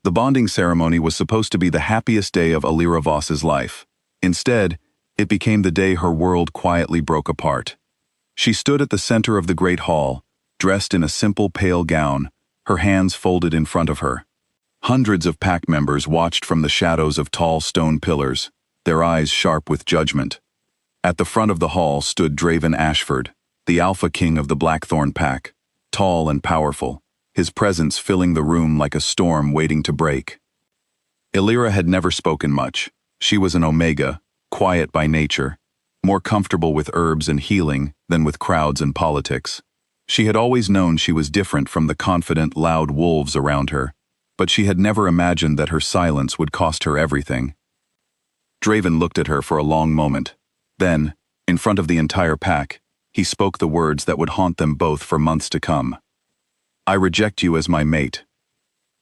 The bonding ceremony was supposed to be the happiest day of Alira Voss's life. Instead, it became the day her world quietly broke apart. She stood at the center of the great hall, dressed in a simple pale gown, her hands folded in front of her. Hundreds of pack members watched from the shadows of tall stone pillars, their eyes sharp with judgment. At the front of the hall stood Draven Ashford, the Alpha King of the Blackthorn Pack, tall and powerful, his presence filling the room like a storm waiting to break. Alira had never spoken much. She was an Omega, quiet by nature, more comfortable with herbs and healing than with crowds and politics. She had always known she was different from the confident, loud wolves around her, but she had never imagined that her silence would cost her everything. Draven looked at her for a long moment. Then, in front of the entire pack, he spoke the words that would haunt them both for months to come. "I reject you as my mate."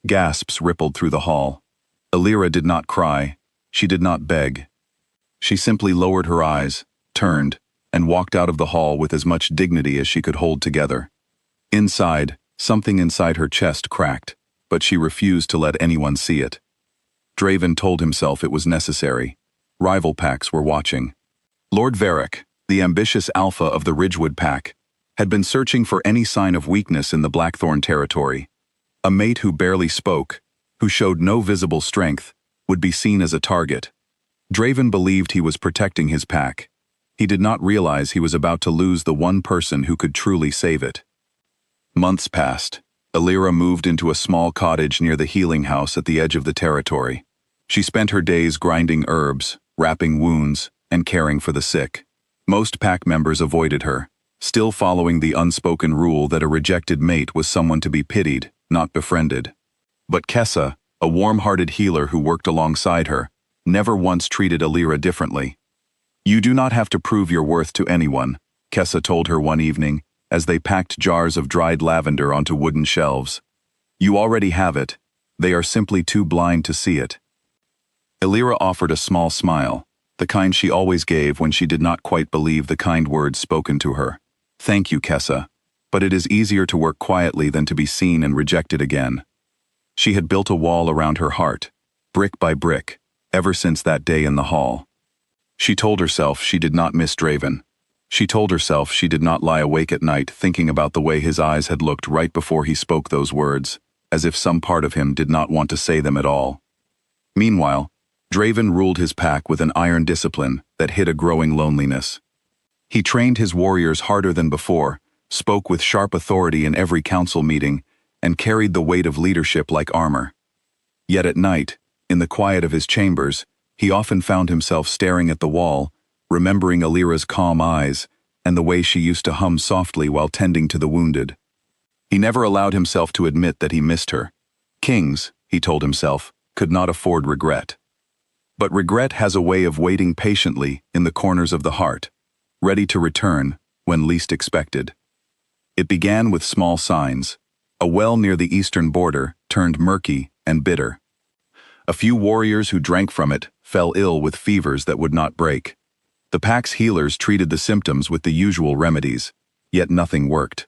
Gasps rippled through the hall. Alira did not cry. She did not beg. She simply lowered her eyes, turned, and walked out of the hall with as much dignity as she could hold together. Inside, something inside her chest cracked, but she refused to let anyone see it. Draven told himself it was necessary. Rival packs were watching. Lord Varric, the ambitious alpha of the Ridgewood pack, had been searching for any sign of weakness in the Blackthorn territory. A mate who barely spoke, who showed no visible strength, would be seen as a target. Draven believed he was protecting his pack. He did not realize he was about to lose the one person who could truly save it. Months passed. Alira moved into a small cottage near the healing house at the edge of the territory. She spent her days grinding herbs, wrapping wounds, and caring for the sick. Most pack members avoided her, still following the unspoken rule that a rejected mate was someone to be pitied, not befriended. But Kessa, a warm-hearted healer who worked alongside her, never once treated Alira differently. "You do not have to prove your worth to anyone," Kessa told her one evening, as they packed jars of dried lavender onto wooden shelves. "You already have it. They are simply too blind to see it." Alira offered a small smile, the kind she always gave when she did not quite believe the kind words spoken to her. "Thank you, Kessa, but it is easier to work quietly than to be seen and rejected again." She had built a wall around her heart, brick by brick, ever since that day in the hall. She told herself she did not miss Draven. She told herself she did not lie awake at night thinking about the way his eyes had looked right before he spoke those words, as if some part of him did not want to say them at all. Meanwhile, Draven ruled his pack with an iron discipline that hid a growing loneliness. He trained his warriors harder than before, spoke with sharp authority in every council meeting, and carried the weight of leadership like armor. Yet at night, in the quiet of his chambers, he often found himself staring at the wall, remembering Alira's calm eyes and the way she used to hum softly while tending to the wounded. He never allowed himself to admit that he missed her. Kings, he told himself, could not afford regret. But regret has a way of waiting patiently in the corners of the heart, ready to return when least expected. It began with small signs. A well near the eastern border turned murky and bitter. A few warriors who drank from it fell ill with fevers that would not break. The pack's healers treated the symptoms with the usual remedies, yet nothing worked.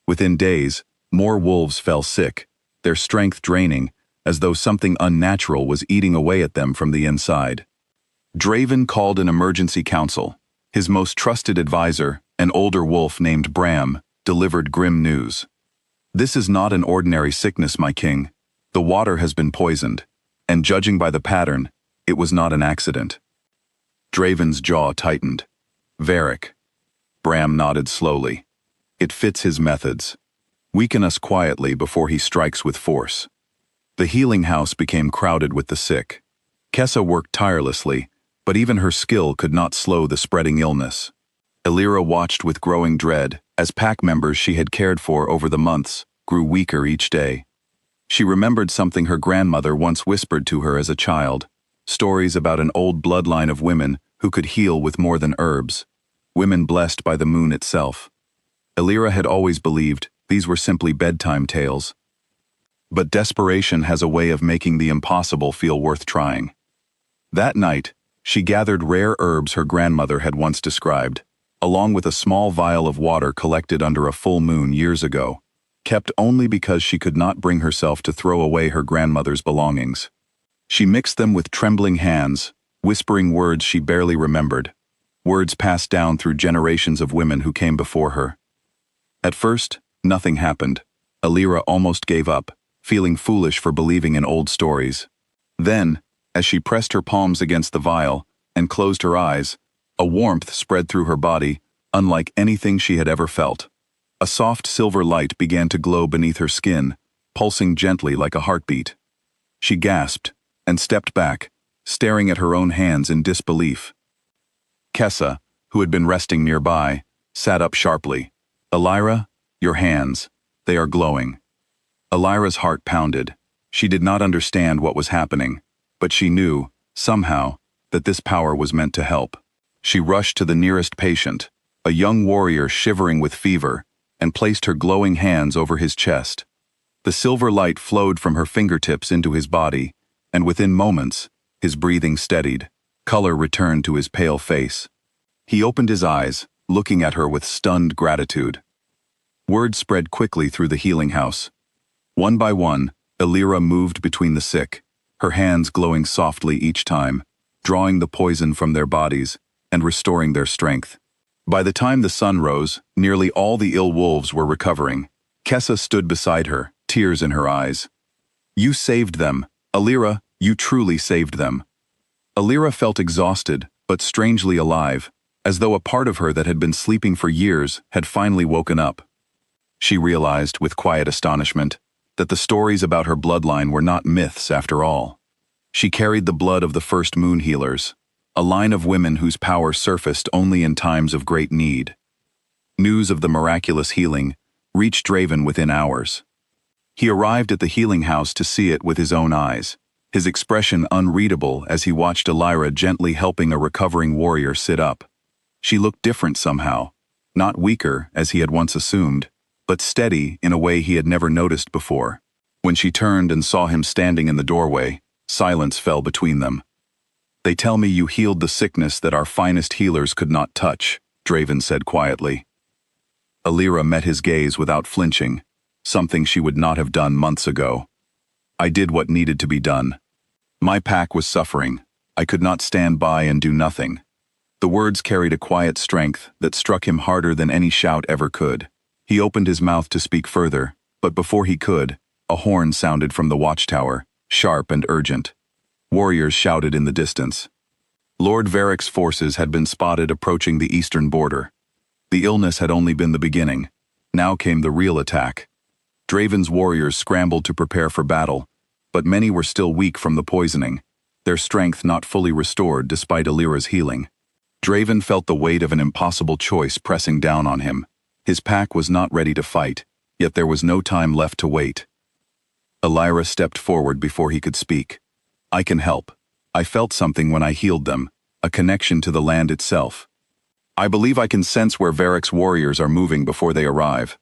Within days, more wolves fell sick, their strength draining, as though something unnatural was eating away at them from the inside. Draven called an emergency council. His most trusted advisor, an older wolf named Bram, delivered grim news. "This is not an ordinary sickness, my king. The water has been poisoned, and judging by the pattern, it was not an accident." Draven's jaw tightened. "Varric." Bram nodded slowly. "It fits his methods. Weaken us quietly before he strikes with force." The healing house became crowded with the sick. Kessa worked tirelessly, but even her skill could not slow the spreading illness. Alira watched with growing dread as pack members she had cared for over the months grew weaker each day. She remembered something her grandmother once whispered to her as a child, stories about an old bloodline of women who could heal with more than herbs, women blessed by the moon itself. Alira had always believed these were simply bedtime tales. But desperation has a way of making the impossible feel worth trying. That night, she gathered rare herbs her grandmother had once described, along with a small vial of water collected under a full moon years ago. kept only because she could not bring herself to throw away her grandmother's belongings. She mixed them with trembling hands, whispering words she barely remembered, words passed down through generations of women who came before her. At first, nothing happened. Alira almost gave up, feeling foolish for believing in old stories. Then, as she pressed her palms against the vial and closed her eyes, a warmth spread through her body, unlike anything she had ever felt. A soft silver light began to glow beneath her skin, pulsing gently like a heartbeat. She gasped and stepped back, staring at her own hands in disbelief. Kessa, who had been resting nearby, sat up sharply. "Alira, your hands. They are glowing." Alira's heart pounded. She did not understand what was happening, but she knew, somehow, that this power was meant to help. She rushed to the nearest patient, a young warrior shivering with fever, and placed her glowing hands over his chest. The silver light flowed from her fingertips into his body, and within moments, his breathing steadied. Color returned to his pale face. He opened his eyes, looking at her with stunned gratitude. Word spread quickly through the healing house. One by one, Alira moved between the sick, her hands glowing softly each time, drawing the poison from their bodies and restoring their strength. By the time the sun rose, nearly all the ill wolves were recovering. Kessa stood beside her, tears in her eyes. "You saved them. Alira, you truly saved them." Alira felt exhausted, but strangely alive, as though a part of her that had been sleeping for years had finally woken up. She realized, with quiet astonishment, that the stories about her bloodline were not myths after all. She carried the blood of the first moon healers, a line of women whose power surfaced only in times of great need. News of the miraculous healing reached Draven within hours. He arrived at the healing house to see it with his own eyes, his expression unreadable as he watched Alira gently helping a recovering warrior sit up. She looked different somehow, not weaker as he had once assumed, but steady in a way he had never noticed before. When she turned and saw him standing in the doorway, silence fell between them. "They tell me you healed the sickness that our finest healers could not touch," Draven said quietly. Alira met his gaze without flinching, something she would not have done months ago. "I did what needed to be done. My pack was suffering. I could not stand by and do nothing." The words carried a quiet strength that struck him harder than any shout ever could. He opened his mouth to speak further, but before he could, a horn sounded from the watchtower, sharp and urgent. Warriors shouted in the distance. Lord Varric's forces had been spotted approaching the eastern border. The illness had only been the beginning. Now came the real attack. Draven's warriors scrambled to prepare for battle, but many were still weak from the poisoning, their strength not fully restored despite Alira's healing. Draven felt the weight of an impossible choice pressing down on him. His pack was not ready to fight, yet there was no time left to wait. Alira stepped forward before he could speak. "I can help. I felt something when I healed them, a connection to the land itself. I believe I can sense where Varric's warriors are moving before they arrive."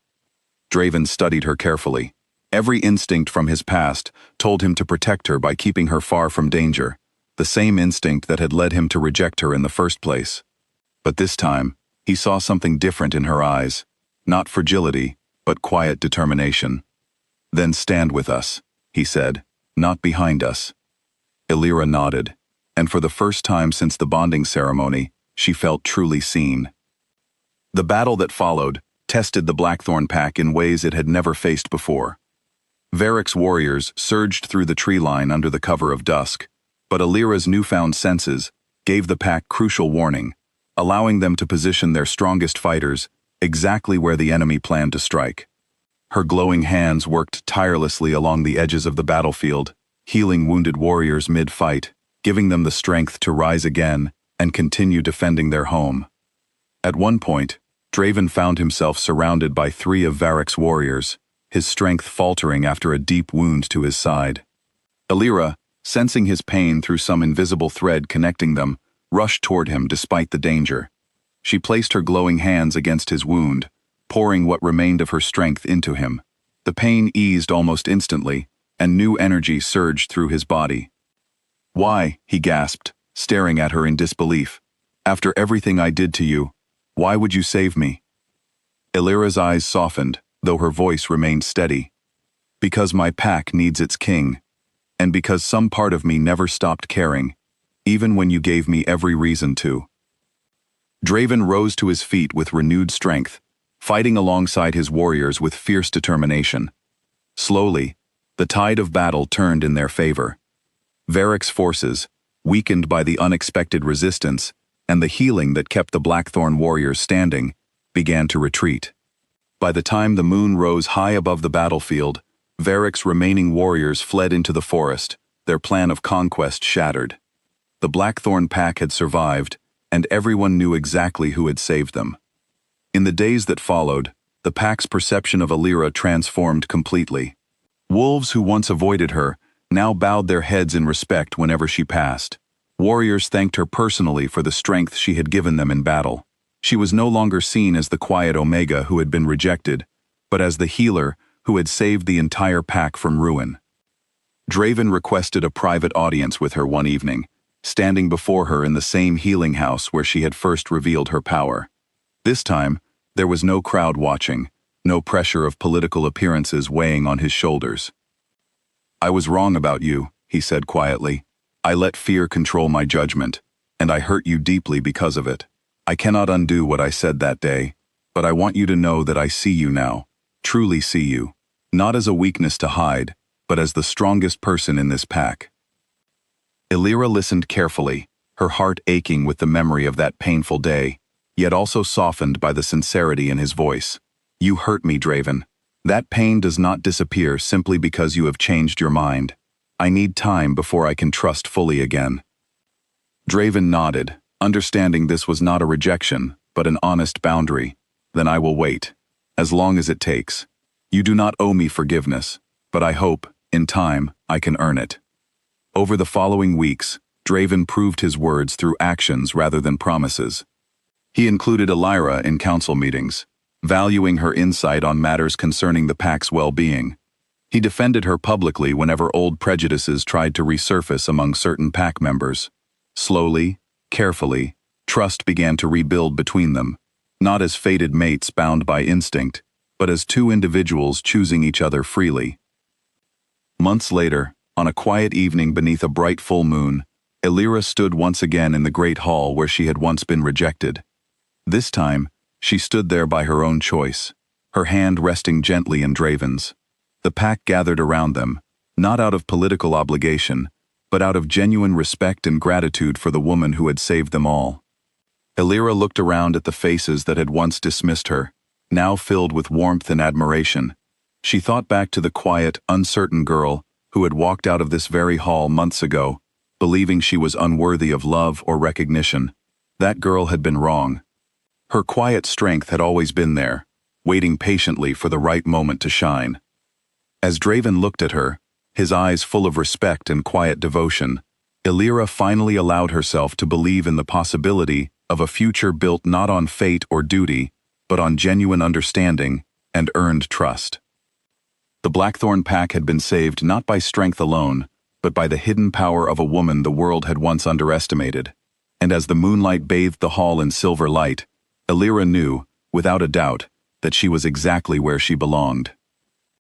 Draven studied her carefully. Every instinct from his past told him to protect her by keeping her far from danger, the same instinct that had led him to reject her in the first place. But this time, he saw something different in her eyes, not fragility, but quiet determination. "Then stand with us," he said, "not behind us." Alira nodded, and for the first time since the bonding ceremony, she felt truly seen. The battle that followed tested the Blackthorn pack in ways it had never faced before. Varric's warriors surged through the tree line under the cover of dusk, but Alira's newfound senses gave the pack crucial warning, allowing them to position their strongest fighters exactly where the enemy planned to strike. Her glowing hands worked tirelessly along the edges of the battlefield, healing wounded warriors mid-fight, giving them the strength to rise again and continue defending their home. At one point, Draven found himself surrounded by 3 of Varric's warriors, his strength faltering after a deep wound to his side. Alira, sensing his pain through some invisible thread connecting them, rushed toward him despite the danger. She placed her glowing hands against his wound, pouring what remained of her strength into him. The pain eased almost instantly, and new energy surged through his body. "Why?" he gasped, staring at her in disbelief. "After everything I did to you, why would you save me?" Alira's eyes softened, though her voice remained steady. Because my pack needs its king, and because some part of me never stopped caring, even when you gave me every reason to. Draven rose to his feet with renewed strength, fighting alongside his warriors with fierce determination. Slowly, the tide of battle turned in their favor. Varric's forces, weakened by the unexpected resistance and the healing that kept the Blackthorn warriors standing, began to retreat. By the time the moon rose high above the battlefield, Varric's remaining warriors fled into the forest, their plan of conquest shattered. The Blackthorn pack had survived, and everyone knew exactly who had saved them. In the days that followed, the pack's perception of Alira transformed completely. Wolves who once avoided her now bowed their heads in respect whenever she passed. Warriors thanked her personally for the strength she had given them in battle. She was no longer seen as the quiet Omega who had been rejected, but as the healer who had saved the entire pack from ruin. Draven requested a private audience with her one evening, standing before her in the same healing house where she had first revealed her power. This time, there was no crowd watching, no pressure of political appearances weighing on his shoulders. "I was wrong about you," he said quietly. "I let fear control my judgment, and I hurt you deeply because of it. I cannot undo what I said that day, but I want you to know that I see you now, truly see you, not as a weakness to hide, but as the strongest person in this pack." Alira listened carefully, her heart aching with the memory of that painful day, yet also softened by the sincerity in his voice. "You hurt me, Draven. That pain does not disappear simply because you have changed your mind. I need time before I can trust fully again." Draven nodded, understanding this was not a rejection, but an honest boundary. "Then I will wait, as long as it takes. You do not owe me forgiveness, but I hope, in time, I can earn it." Over the following weeks, Draven proved his words through actions rather than promises. He included Alira in council meetings, valuing her insight on matters concerning the pack's well-being. He defended her publicly whenever old prejudices tried to resurface among certain pack members. Slowly, carefully, trust began to rebuild between them, not as fated mates bound by instinct, but as two individuals choosing each other freely. Months later, on a quiet evening beneath a bright full moon, Alira stood once again in the great hall where she had once been rejected. This time, she stood there by her own choice, her hand resting gently in Draven's. The pack gathered around them, not out of political obligation, but out of genuine respect and gratitude for the woman who had saved them all. Alira looked around at the faces that had once dismissed her, now filled with warmth and admiration. She thought back to the quiet, uncertain girl who had walked out of this very hall months ago, believing she was unworthy of love or recognition. That girl had been wrong. Her quiet strength had always been there, waiting patiently for the right moment to shine. As Draven looked at her, his eyes full of respect and quiet devotion, Alira finally allowed herself to believe in the possibility of a future built not on fate or duty, but on genuine understanding and earned trust. The Blackthorn pack had been saved not by strength alone, but by the hidden power of a woman the world had once underestimated. And as the moonlight bathed the hall in silver light, Alira knew, without a doubt, that she was exactly where she belonged.